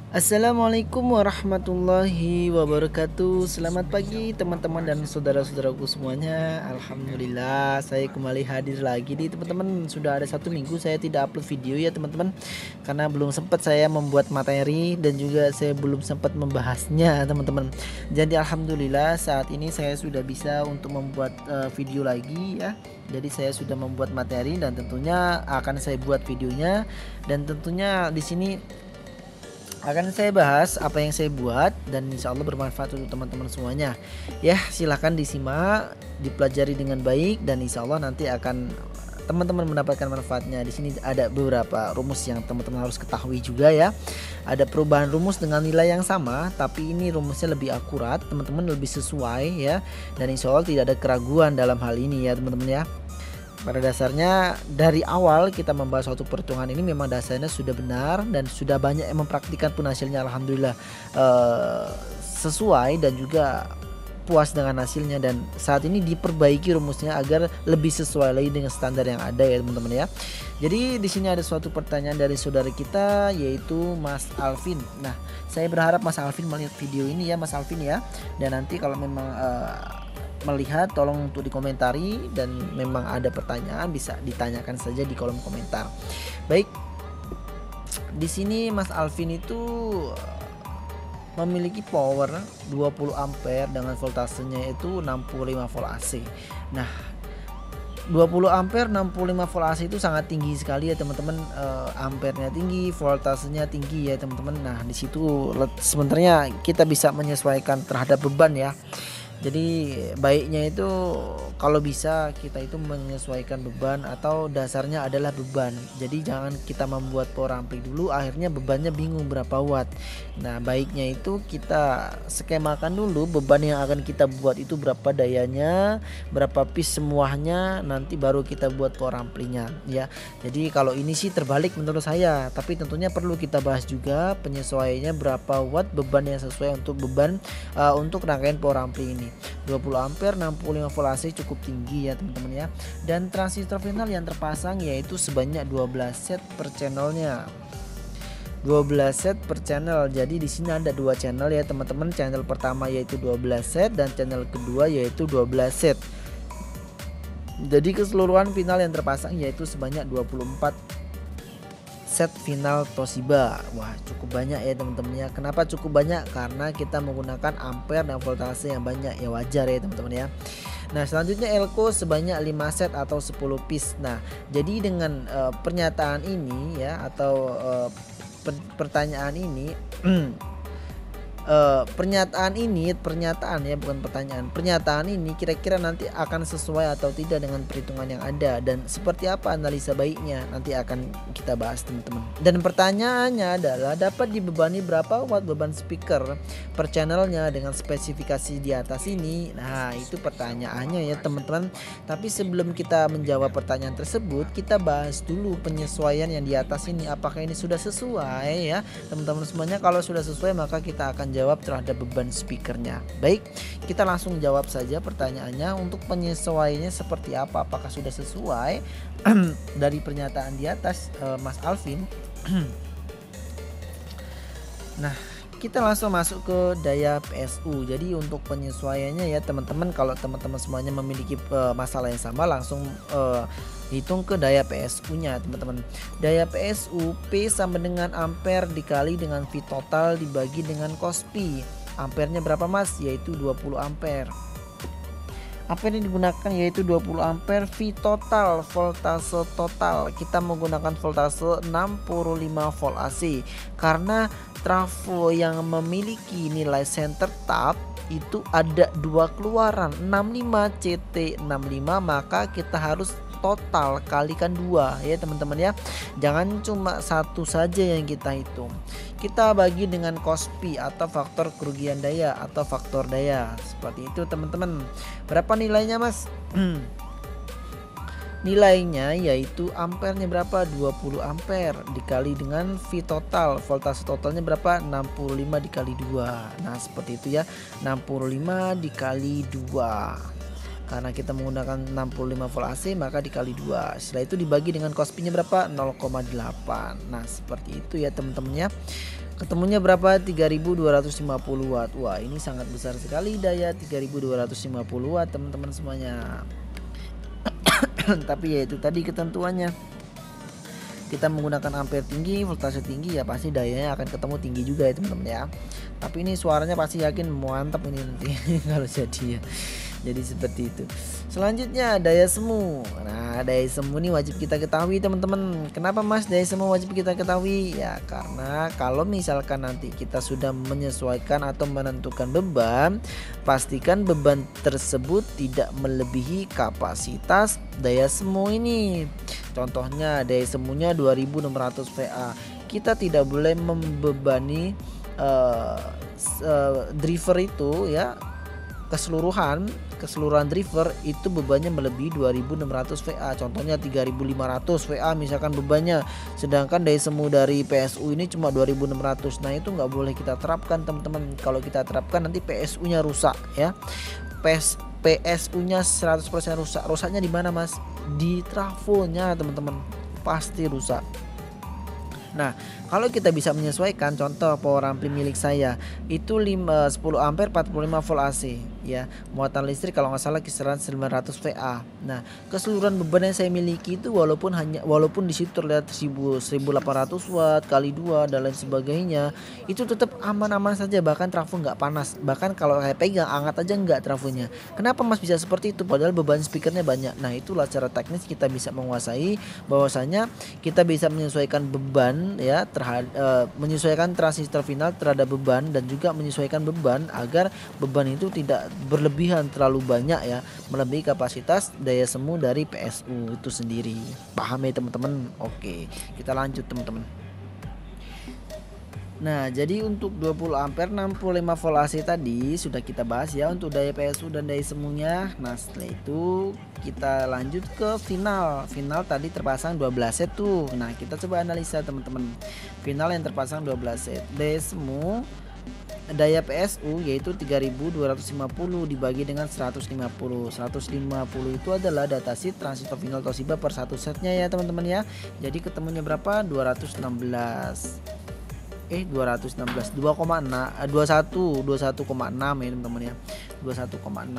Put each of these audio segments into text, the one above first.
Assalamualaikum warahmatullahi wabarakatuh. Selamat pagi teman-teman dan saudara-saudaraku semuanya. Alhamdulillah saya kembali hadir lagi nih teman-teman. Sudah ada 1 minggu saya tidak upload video ya teman-teman, karena belum sempat saya membuat materi dan juga saya belum sempat membahasnya teman-teman. Jadi alhamdulillah saat ini saya sudah bisa untuk membuat video lagi ya. Jadi saya sudah membuat materi dan tentunya akan saya buat videonya, dan tentunya di sini akan saya bahas apa yang saya buat dan insya Allah bermanfaat untuk teman-teman semuanya. Ya, silahkan disimak, dipelajari dengan baik dan insya Allah nanti akan teman-teman mendapatkan manfaatnya. Di sini ada beberapa rumus yang teman-teman harus ketahui juga ya. Ada perubahan rumus dengan nilai yang sama, tapi ini rumusnya lebih akurat, teman-teman lebih sesuai ya. Dan insya Allah tidak ada keraguan dalam hal ini ya teman-teman ya. Pada dasarnya dari awal kita membahas suatu perhitungan ini memang dasarnya sudah benar dan sudah banyak yang mempraktikkan pun hasilnya alhamdulillah sesuai dan juga puas dengan hasilnya, dan saat ini diperbaiki rumusnya agar lebih sesuai lagi dengan standar yang ada ya teman-teman ya. Jadi di sini ada suatu pertanyaan dari saudara kita yaitu Mas Alvin. Nah, saya berharap Mas Alvin melihat video ini ya Mas Alvin ya, dan nanti kalau memang melihat tolong untuk dikomentari, dan memang ada pertanyaan bisa ditanyakan saja di kolom komentar. Baik, di sini Mas Alvin itu memiliki power 20 ampere dengan voltasenya itu 65 volt AC. Nah, 20 ampere 65 volt AC itu sangat tinggi sekali ya teman-teman. Ampernya tinggi, voltasenya tinggi ya teman-teman. Nah, di situ sebenarnya kita bisa menyesuaikan terhadap beban ya. Jadi baiknya itu kalau bisa kita itu menyesuaikan beban atau dasarnya adalah beban. Jadi jangan kita membuat power ampli dulu akhirnya bebannya bingung berapa watt. Nah, baiknya itu kita skemakan dulu beban yang akan kita buat itu berapa dayanya, berapa piece semuanya, nanti baru kita buat power amplinya ya. Jadi kalau ini sih terbalik menurut saya, tapi tentunya perlu kita bahas juga penyesuaiannya berapa watt beban yang sesuai untuk beban untuk rangkaian power ampli ini. 20 ampere 65 volt AC cukup tinggi ya teman-teman ya. Dan transistor final yang terpasang yaitu sebanyak 12 set per channelnya. 12 set per channel. Jadi di sini ada 2 channel ya teman-teman. Channel pertama yaitu 12 set dan channel kedua yaitu 12 set. Jadi keseluruhan final yang terpasang yaitu sebanyak 24 set final Toshiba. Wah, cukup banyak ya teman-teman ya. Kenapa cukup banyak? Karena kita menggunakan ampere dan voltase yang banyak ya, wajar ya teman-teman ya. Nah, selanjutnya elko sebanyak 5 set atau 10 piece. Nah, jadi dengan pernyataan ini ya atau pertanyaan ini pernyataan ya, bukan pertanyaan. Pernyataan ini kira-kira nanti akan sesuai atau tidak dengan perhitungan yang ada, dan seperti apa analisa baiknya nanti akan kita bahas teman-teman. Dan pertanyaannya adalah dapat dibebani berapa watt beban speaker per channelnya dengan spesifikasi di atas ini. Nah, itu pertanyaannya ya teman-teman. Tapi sebelum kita menjawab pertanyaan tersebut, kita bahas dulu penyesuaian yang di atas ini, apakah ini sudah sesuai ya teman-teman semuanya. Kalau sudah sesuai maka kita akan jawab terhadap beban speakernya. Baik, kita langsung jawab saja pertanyaannya. Untuk penyesuaiannya seperti apa, apakah sudah sesuai dari pernyataan di atas Mas Alvin. Nah, kita langsung masuk ke daya PSU. Jadi untuk penyesuaiannya ya teman-teman, kalau teman-teman semuanya memiliki masalah yang sama, langsung hitung ke daya PSU-nya teman-teman. Daya PSU P sama dengan ampere dikali dengan V total dibagi dengan cos Pi. Ampernya berapa Mas? Yaitu 20 ampere. Ampere yang digunakan yaitu 20 ampere. V total, voltase total, kita menggunakan voltase 65 volt AC karena trafo yang memiliki nilai center tap itu ada 2 keluaran 65 CT 65, maka kita harus total kalikan 2 ya teman-teman ya. Jangan cuma satu saja yang kita hitung. Kita bagi dengan cos Pi atau faktor kerugian daya atau faktor daya. Seperti itu teman-teman. Berapa nilainya Mas? Nilainya yaitu ampernya berapa? 20 ampere dikali dengan V total. Voltase totalnya berapa? 65 dikali 2. Nah, seperti itu ya. 65 dikali 2. Karena kita menggunakan 65 volt AC maka dikali 2. Setelah itu dibagi dengan cos Pi-nya berapa? 0,8. Nah, seperti itu ya teman-teman ya. Ketemunya berapa? 3250 watt. Wah, ini sangat besar sekali daya 3250 watt teman-teman semuanya. Tapi ya itu tadi ketentuannya. Kita menggunakan ampere tinggi, voltase tinggi, ya pasti dayanya akan ketemu tinggi juga ya teman-teman ya. Tapi ini suaranya pasti yakin mantap ini nanti kalau jadi ya. Jadi seperti itu. Selanjutnya daya semu. Nah, daya semu ini wajib kita ketahui teman-teman. Kenapa Mas daya semu wajib kita ketahui? Ya karena kalau misalkan nanti kita sudah menyesuaikan atau menentukan beban, pastikan beban tersebut tidak melebihi kapasitas daya semu ini. Contohnya daya semunya 2600 VA. Kita tidak boleh membebani driver itu ya, keseluruhan driver itu bebannya melebihi 2600 VA. Contohnya 3500 VA misalkan bebannya, sedangkan daya semu dari PSU ini cuma 2600. Nah itu nggak boleh kita terapkan teman-teman. Kalau kita terapkan nanti PSU nya rusak ya. PSU nya 100% rusak. Rusaknya di mana Mas? Di trafonya teman-teman, pasti rusak. Nah, kalau kita bisa menyesuaikan, contoh power ampli milik saya itu 10 ampere 45 volt AC ya. Muatan listrik kalau nggak salah kisaran 900 VA. Nah, keseluruhan beban yang saya miliki itu walaupun di situ terlihat 1800 watt kali 2 dan lain sebagainya, itu tetap aman-aman saja, bahkan trafo nggak panas. Bahkan kalau saya pegang hangat aja nggak trafonya. Kenapa Mas bisa seperti itu? Padahal beban speakernya banyak. Nah, itulah cara teknis kita bisa menguasai bahwasanya kita bisa menyesuaikan beban ya terhadap menyesuaikan transistor final terhadap beban, dan juga menyesuaikan beban agar beban itu tidak berlebihan terlalu banyak ya, melebihi kapasitas daya semu dari PSU itu sendiri. Paham ya teman-teman? Oke, kita lanjut teman-teman. Nah, jadi untuk 20 ampere 65 volt AC tadi sudah kita bahas ya untuk daya PSU dan daya semunya. Nah, setelah itu kita lanjut ke final. Final tadi terpasang 12 set tuh. Nah, kita coba analisa teman-teman. Final yang terpasang 12 set. Daya semu daya PSU yaitu 3250 dibagi dengan 150. 150 itu adalah datasheet transistor final Toshiba per satu setnya ya teman-teman ya. Jadi ketemunya berapa? 216. 2,6 21,6 ya teman-teman ya. 21,6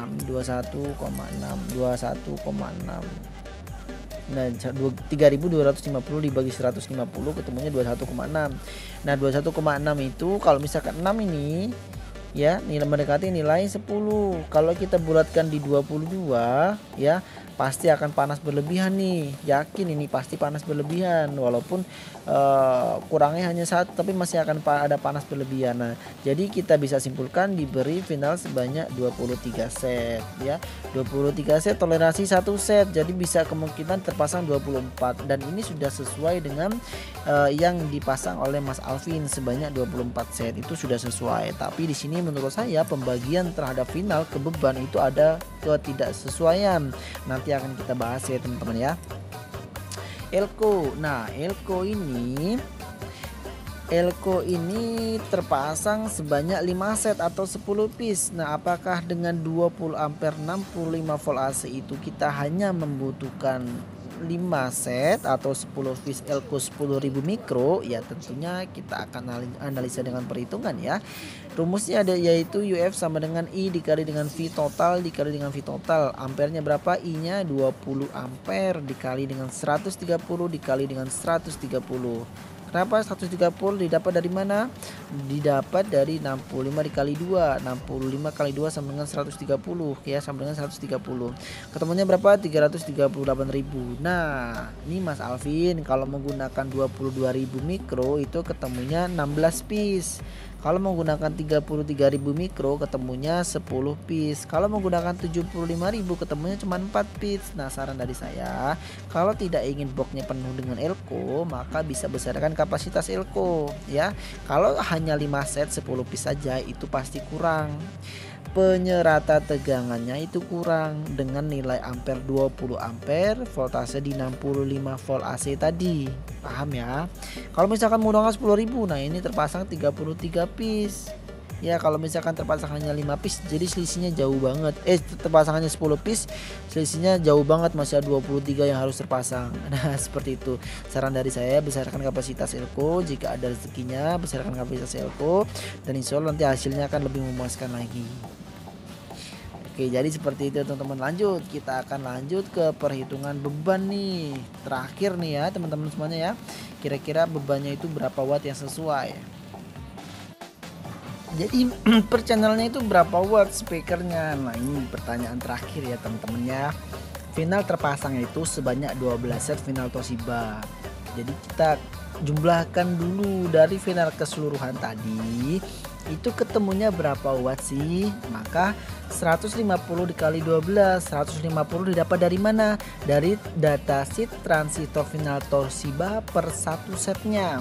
Nah, 3250 dibagi 150 ketemunya 21,6. Nah, 21,6 itu kalau misalkan 6 ini ya nilai mendekati nilai 10. Kalau kita bulatkan di 22 ya, pasti akan panas berlebihan nih. Yakin ini pasti panas berlebihan, walaupun kurangnya hanya 1 tapi masih akan ada panas berlebihan. Nah, jadi kita bisa simpulkan diberi final sebanyak 23 set ya. 23 set toleransi 1 set. Jadi bisa kemungkinan terpasang 24, dan ini sudah sesuai dengan yang dipasang oleh Mas Alvin sebanyak 24 set. Itu sudah sesuai. Tapi di sini menurut saya pembagian terhadap final ke beban itu ada ketidaksesuaian. Nanti akan kita bahas ya teman-teman ya. Elko. Nah, Elko ini terpasang sebanyak 5 set atau 10 piece. Nah, apakah dengan 20 ampere 65 volt AC itu kita hanya membutuhkan 5 set atau 10 piece Elko 10.000 mikro? Ya tentunya kita akan analisa dengan perhitungan ya. Rumusnya ada yaitu UF sama dengan I dikali dengan V total dikali dengan V total. Ampernya berapa? I nya 20 ampere dikali dengan 130 dikali dengan 130. Kenapa 130 didapat dari mana? Didapat dari 65 dikali 2. 65 kali 2 sama dengan 130 ya, sama dengan 130. Ketemunya berapa? 338.000. Nah, ini Mas Alvin kalau menggunakan 22.000 mikro itu ketemunya 16 piece. Kalau menggunakan 33.000 mikro ketemunya 10 piece. Kalau menggunakan 75.000 ketemunya cuma 4 piece. Nah, saran dari saya, kalau tidak ingin boxnya penuh dengan Elko, maka bisa besarkan kapasitas Elko ya. Kalau hanya 5 set 10 piece saja itu pasti kurang. Penyerata tegangannya itu kurang dengan nilai ampere 20 ampere, voltase di 65 volt AC tadi. Paham ya? Kalau misalkan menggunakan 10.000, nah ini terpasang 33 piece. Ya kalau misalkan terpasang hanya 5 piece jadi selisihnya jauh banget. Terpasang hanya 10 piece selisihnya jauh banget, masih ada 23 yang harus terpasang. Nah seperti itu. Saran dari saya, besarkan kapasitas elko, jika ada rezekinya besarkan kapasitas elko, dan insya Allah nanti hasilnya akan lebih memuaskan lagi. Oke, jadi seperti itu teman-teman. Lanjut, kita akan lanjut ke perhitungan beban nih. Terakhir nih ya teman-teman semuanya ya. Kira-kira bebannya itu berapa watt yang sesuai. Jadi per channelnya itu berapa watt speakernya. Nah ini pertanyaan terakhir ya teman-teman ya. Final terpasang itu sebanyak 12 set final Toshiba. Jadi kita jumlahkan dulu dari final keseluruhan tadi itu ketemunya berapa watt sih. Maka 150 dikali 12, 150 didapat dari mana? Dari datasheet transistor final Toshiba per satu setnya,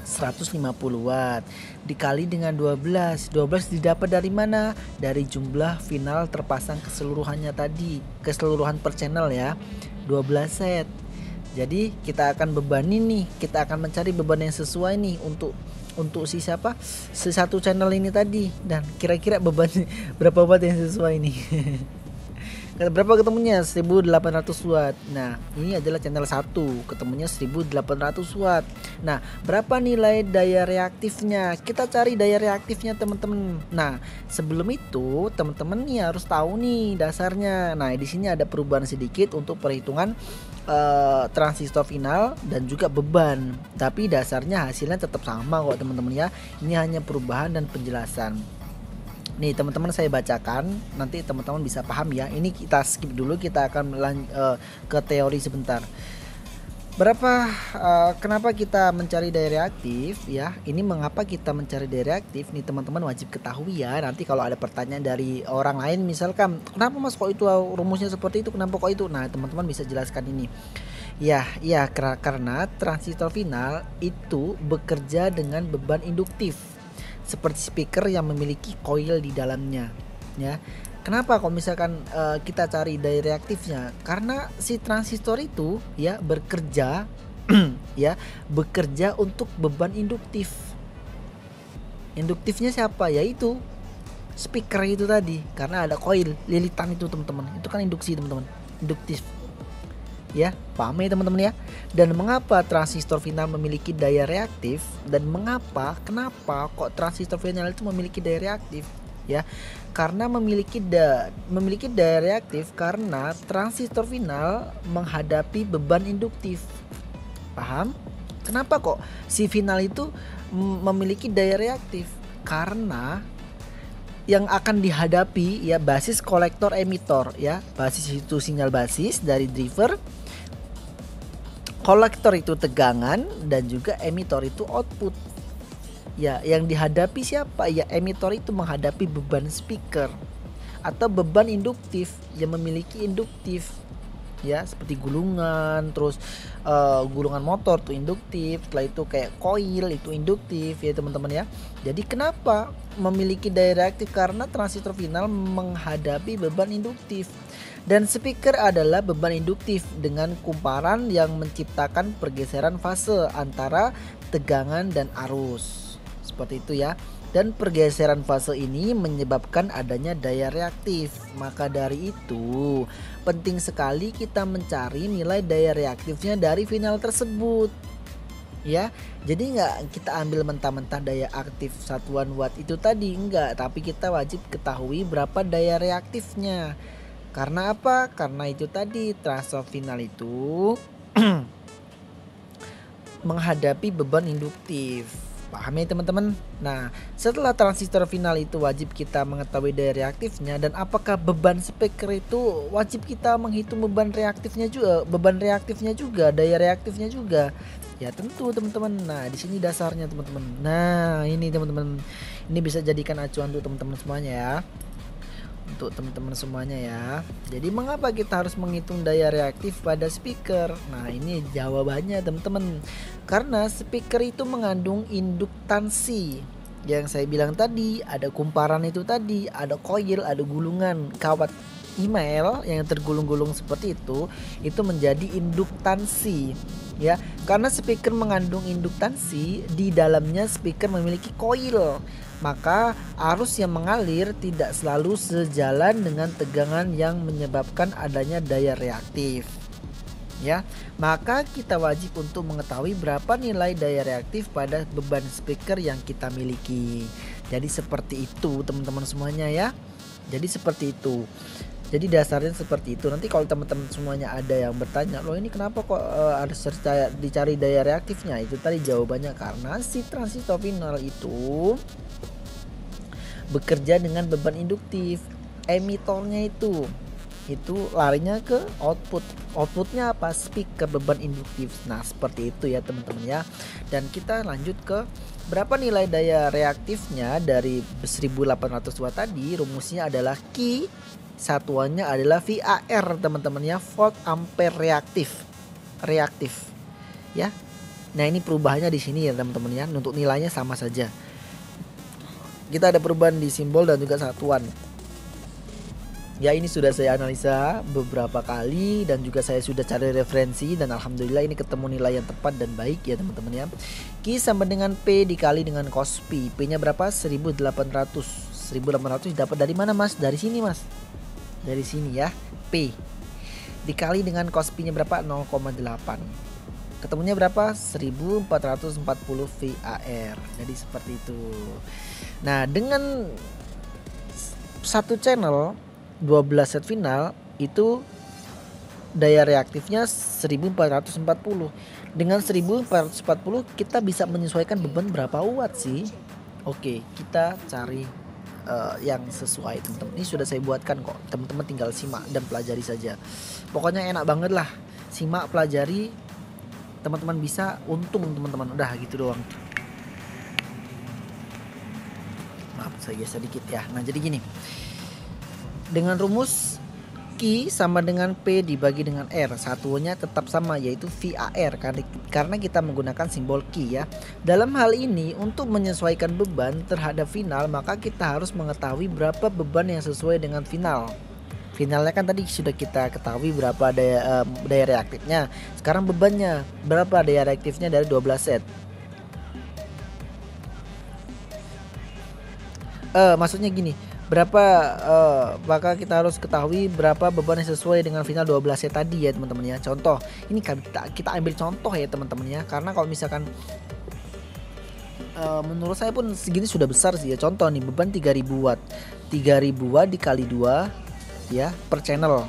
150 watt dikali dengan 12 didapat dari mana? Dari jumlah final terpasang keseluruhannya tadi, keseluruhan per channel ya, 12 set. Jadi kita akan bebani nih, kita akan mencari beban yang sesuai nih untuk si siapa, si satu channel ini tadi. Dan kira-kira beban berapa watt yang sesuai nih. Berapa ketemunya? 1800 watt. Nah ini adalah channel 1, ketemunya 1800 watt. Nah berapa nilai daya reaktifnya? Kita cari daya reaktifnya teman-teman. Nah sebelum itu teman-teman nih harus tahu nih dasarnya. Nah di sini ada perubahan sedikit untuk perhitungan transistor final dan juga beban, tapi dasarnya hasilnya tetap sama kok teman-teman ya. Ini hanya perubahan dan penjelasan. Nih teman-teman saya bacakan, nanti teman-teman bisa paham ya. Ini kita skip dulu, kita akan ke teori sebentar. Kenapa kita mencari daya reaktif ya? Ini mengapa kita mencari daya reaktif nih teman-teman, wajib ketahui ya. Nanti kalau ada pertanyaan dari orang lain misalkan, kenapa mas kok itu rumusnya seperti itu, kenapa kok itu? Nah teman-teman bisa jelaskan ini. Ya karena transistor final itu bekerja dengan beban induktif seperti speaker yang memiliki coil di dalamnya ya. Kenapa kalau misalkan kita cari daya reaktifnya? Karena si transistor itu ya bekerja ya bekerja untuk beban induktif. Induktifnya siapa? Yaitu speaker itu tadi, karena ada coil lilitan itu teman-teman. Itu kan induksi teman-teman, induktif. Ya, paham ya teman-teman ya. Dan mengapa transistor final memiliki daya reaktif, dan kenapa kok transistor final itu memiliki daya reaktif? Ya, karena memiliki daya reaktif karena transistor final menghadapi beban induktif. Paham? Kenapa kok si final itu memiliki daya reaktif? Karena yang akan dihadapi ya basis kolektor emitor ya. Basis itu sinyal basis dari driver, kolektor itu tegangan, dan juga emitor itu output. Ya, yang dihadapi siapa? Ya emitor itu menghadapi beban speaker atau beban induktif yang memiliki induktif. Ya, seperti gulungan, terus gulungan motor tuh induktif, setelah itu kayak koil itu induktif ya teman-teman ya. Jadi kenapa memiliki daya reaktif? Karena transistor final menghadapi beban induktif. Dan speaker adalah beban induktif dengan kumparan yang menciptakan pergeseran fase antara tegangan dan arus. Seperti itu ya. Dan pergeseran fase ini menyebabkan adanya daya reaktif. Maka dari itu penting sekali kita mencari nilai daya reaktifnya dari final tersebut. Ya, jadi nggak kita ambil mentah-mentah daya aktif satuan watt itu tadi, enggak, tapi kita wajib ketahui berapa daya reaktifnya. Karena apa? Karena itu tadi transistor final itu menghadapi beban induktif. Paham ya teman-teman? Nah, setelah transistor final itu wajib kita mengetahui daya reaktifnya, dan apakah beban speaker itu wajib kita menghitung beban reaktifnya juga, daya reaktifnya juga. Ya tentu teman-teman. Nah, di sini dasarnya teman-teman. Nah, ini teman-teman. Ini bisa jadikan acuan untuk teman-teman semuanya ya. Untuk teman-teman semuanya ya. Jadi mengapa kita harus menghitung daya reaktif pada speaker? Nah ini jawabannya teman-teman. Karena speaker itu mengandung induktansi. Yang saya bilang tadi, ada kumparan itu tadi, ada coil, ada gulungan kawat email yang tergulung-gulung seperti itu menjadi induktansi. ya. Karena speaker mengandung induktansi, di dalamnya speaker memiliki koil, maka arus yang mengalir tidak selalu sejalan dengan tegangan yang menyebabkan adanya daya reaktif. Ya, maka kita wajib untuk mengetahui berapa nilai daya reaktif pada beban speaker yang kita miliki. Jadi seperti itu teman-teman semuanya ya. Jadi seperti itu. Jadi dasarnya seperti itu. Nanti kalau teman-teman semuanya ada yang bertanya, loh ini kenapa kok harus dicari daya reaktifnya? Itu tadi jawabannya karena si transistor final itu bekerja dengan beban induktif. Emitornya itu larinya ke outputnya apa? Speaker beban induktif. Nah seperti itu ya teman-teman ya. Dan kita lanjut ke berapa nilai daya reaktifnya dari 1800 watt tadi. Rumusnya adalah Q, satuannya adalah VAR teman-teman ya, volt ampere reaktif ya. Nah ini perubahannya di sini ya teman-teman ya. Untuk nilainya sama saja, kita ada perubahan di simbol dan juga satuan. Ya ini sudah saya analisa beberapa kali dan juga saya sudah cari referensi dan alhamdulillah ini ketemu nilai yang tepat dan baik ya teman-teman ya. Q sama dengan P dikali dengan cos P. P nya berapa? 1800 dapat dari mana mas? Dari sini mas, dari sini ya. P dikali dengan cos P nya berapa? 0,8. Ketemunya berapa? 1440 VAR. Jadi seperti itu. Nah dengan satu channel 12 set final itu daya reaktifnya 1440. Dengan 1440 kita bisa menyesuaikan beban berapa watt sih? Oke, kita cari yang sesuai teman-teman. Ini sudah saya buatkan kok. Teman-teman tinggal simak dan pelajari saja. Pokoknya enak banget lah. Simak, pelajari, teman-teman bisa untung teman-teman. Udah gitu doang. Maaf saya sedikit ya. Nah jadi gini. Dengan rumus Q sama dengan P dibagi dengan R, satuannya tetap sama yaitu VAR karena kita menggunakan simbol Q ya. Dalam hal ini untuk menyesuaikan beban terhadap final maka kita harus mengetahui berapa beban yang sesuai dengan final. Finalnya kan tadi sudah kita ketahui berapa daya reaktifnya. Sekarang bebannya berapa daya reaktifnya dari 12 set. Maksudnya gini, berapa maka kita harus ketahui berapa beban yang sesuai dengan final 12 set tadi ya teman-teman ya. Contoh ini kita ambil contoh ya teman-teman ya, karena kalau misalkan menurut saya pun segini sudah besar sih ya. Contoh nih beban 3000 watt 3000 watt dikali 2 ya per channel,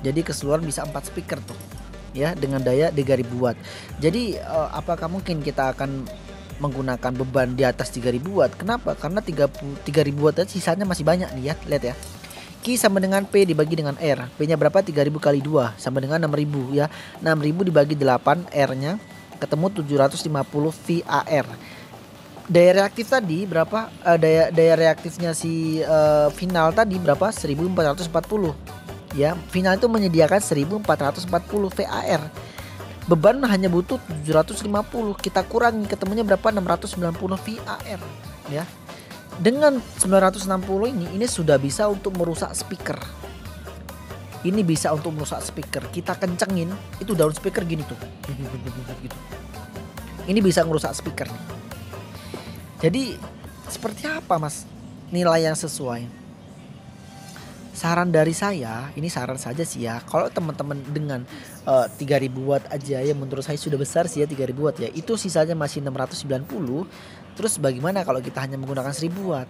jadi keseluruhan bisa 4 speaker tuh ya dengan daya 3000 watt. Jadi apakah mungkin kita akan menggunakan beban di atas 3000 watt? Kenapa? Karena 3000 watt sisanya masih banyak nih ya. Lihat ya. Q sama dengan P dibagi dengan R. P nya berapa? 3000 kali 2 sama dengan 6000 ya. 6000 dibagi 8, R nya ketemu 750 VAR. Daya reaktif tadi berapa? Daya reaktifnya si final tadi berapa? 1440 ya. Final itu menyediakan 1440 VAR. Beban hanya butuh 750, kita kurangi ketemunya berapa? 690 VAR ya. Dengan 960 ini sudah bisa untuk merusak speaker. Ini bisa untuk merusak speaker. Kita kencengin itu daun speaker gini tuh. Gitu. Ini bisa merusak speaker nih. Jadi seperti apa mas nilai yang sesuai? Saran dari saya, ini saran saja sih ya. Kalau teman-teman dengan 3000 watt aja ya menurut saya sudah besar sih ya 3000 watt ya. Itu sisanya masih 690. Terus bagaimana kalau kita hanya menggunakan 1000 watt?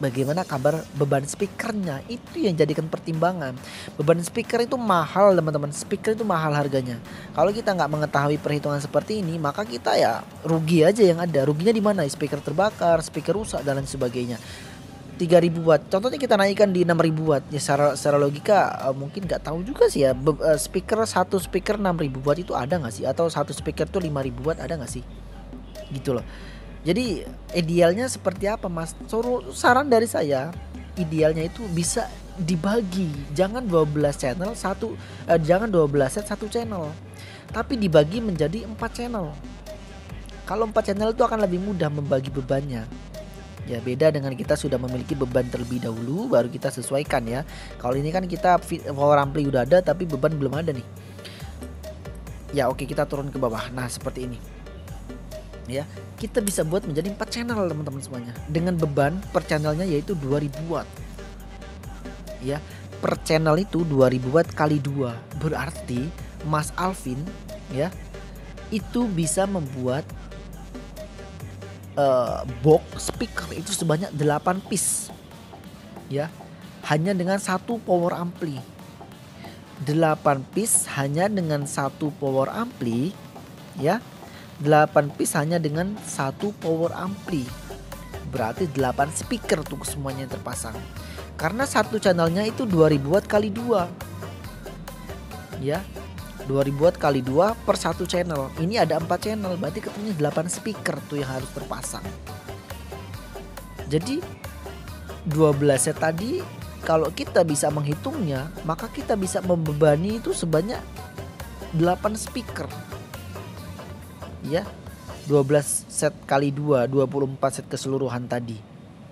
Bagaimana kabar beban speakernya? Itu yang jadikan pertimbangan. Beban speaker itu mahal teman-teman. Speaker itu mahal harganya. Kalau kita nggak mengetahui perhitungan seperti ini, maka kita ya rugi aja yang ada. Ruginya di mana? Speaker terbakar, speaker rusak dan lain sebagainya. 3000 watt. Contohnya kita naikkan di 6000 watt. Ya secara logika mungkin nggak tahu juga sih ya. Satu speaker 6000 watt itu ada nggak sih? Atau satu speaker tuh 5000 watt ada nggak sih? Gitu loh. Jadi idealnya seperti apa mas? Saran dari saya, idealnya itu bisa dibagi. Jangan 12 channel jangan 12 set satu channel. Tapi dibagi menjadi 4 channel. Kalau 4 channel itu akan lebih mudah membagi bebannya. Ya beda dengan kita sudah memiliki beban terlebih dahulu baru kita sesuaikan ya. Kalau ini kan kita power ampli udah ada tapi beban belum ada nih. Ya oke, kita turun ke bawah. Nah seperti ini ya, kita bisa buat menjadi 4 channel teman-teman semuanya dengan beban per channelnya yaitu 2000 watt ya. Per channel itu 2000 watt kali 2, berarti Mas Alvin ya itu bisa membuat box speaker itu sebanyak 8 piece ya, hanya dengan satu power ampli. 8 piece hanya dengan satu power ampli ya. 8 piece hanya dengan satu power ampli. Berarti 8 speaker tuh semuanya yang terpasang. Karena satu channelnya itu 2000 watt kali 2. Ya. 2000 watt kali 2 per satu channel. Ini ada 4 channel, berarti ketemunya 8 speaker tuh yang harus terpasang. Jadi 12 set tadi kalau kita bisa menghitungnya, maka kita bisa membebani itu sebanyak 8 speaker. Ya, 12 set kali 2, 24 set keseluruhan tadi.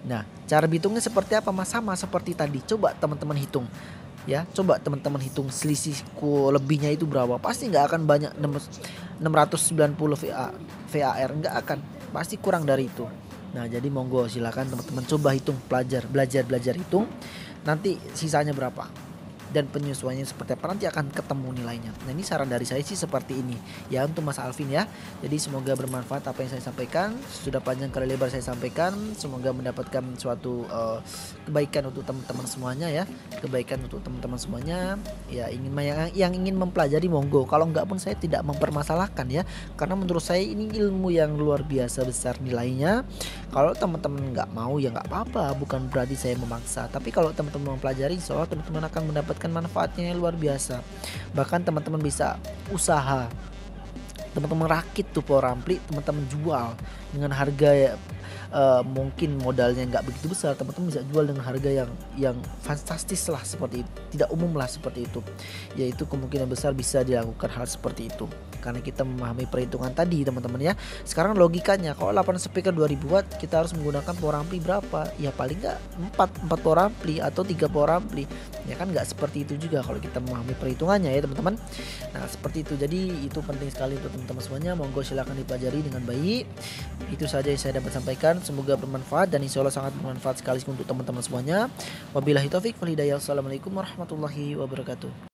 Nah, cara hitungnya seperti apa Mas? Sama seperti tadi. Coba teman-teman hitung. Ya, coba teman-teman hitung selisihku lebihnya itu berapa. Pasti nggak akan banyak 690 VAR, nggak akan. Pasti kurang dari itu. Nah, jadi monggo silakan teman-teman coba hitung, belajar hitung. Nanti sisanya berapa dan penyesuaiannya seperti apa, nanti akan ketemu nilainya. Nah ini saran dari saya sih seperti ini ya untuk Mas Alvin ya. Jadi semoga bermanfaat apa yang saya sampaikan. Sudah panjang kali lebar saya sampaikan, semoga mendapatkan suatu kebaikan untuk teman-teman semuanya ya. Kebaikan untuk teman-teman semuanya ya. Yang ingin mempelajari monggo, kalau enggak pun saya tidak mempermasalahkan ya, karena menurut saya ini ilmu yang luar biasa besar nilainya. Kalau teman-teman nggak mau ya nggak apa-apa, bukan berarti saya memaksa. Tapi kalau teman-teman mempelajari, insya Allah teman-teman akan mendapatkan manfaatnya yang luar biasa. Bahkan teman-teman bisa usaha, teman-teman rakit tuh power ampli, teman-teman jual dengan harga mungkin modalnya nggak begitu besar, teman-teman bisa jual dengan harga yang fantastis lah, seperti itu, tidak umum lah seperti itu. Yaitu kemungkinan besar bisa dilakukan hal seperti itu karena kita memahami perhitungan tadi teman-teman ya. Sekarang logikanya kalau 8 speaker 2000 watt kita harus menggunakan power ampli berapa? Ya paling nggak 4 power ampli atau 3 power ampli. Ya kan nggak seperti itu juga kalau kita memahami perhitungannya ya teman-teman. Nah seperti itu, jadi itu penting sekali untuk teman-teman semuanya. Monggo silakan dipelajari dengan baik. Itu saja yang saya dapat sampaikan, semoga bermanfaat dan insya Allah sangat bermanfaat sekali untuk teman-teman semuanya. Wabillahi taufik wal hidayah. Assalamualaikum warahmatullahi wabarakatuh.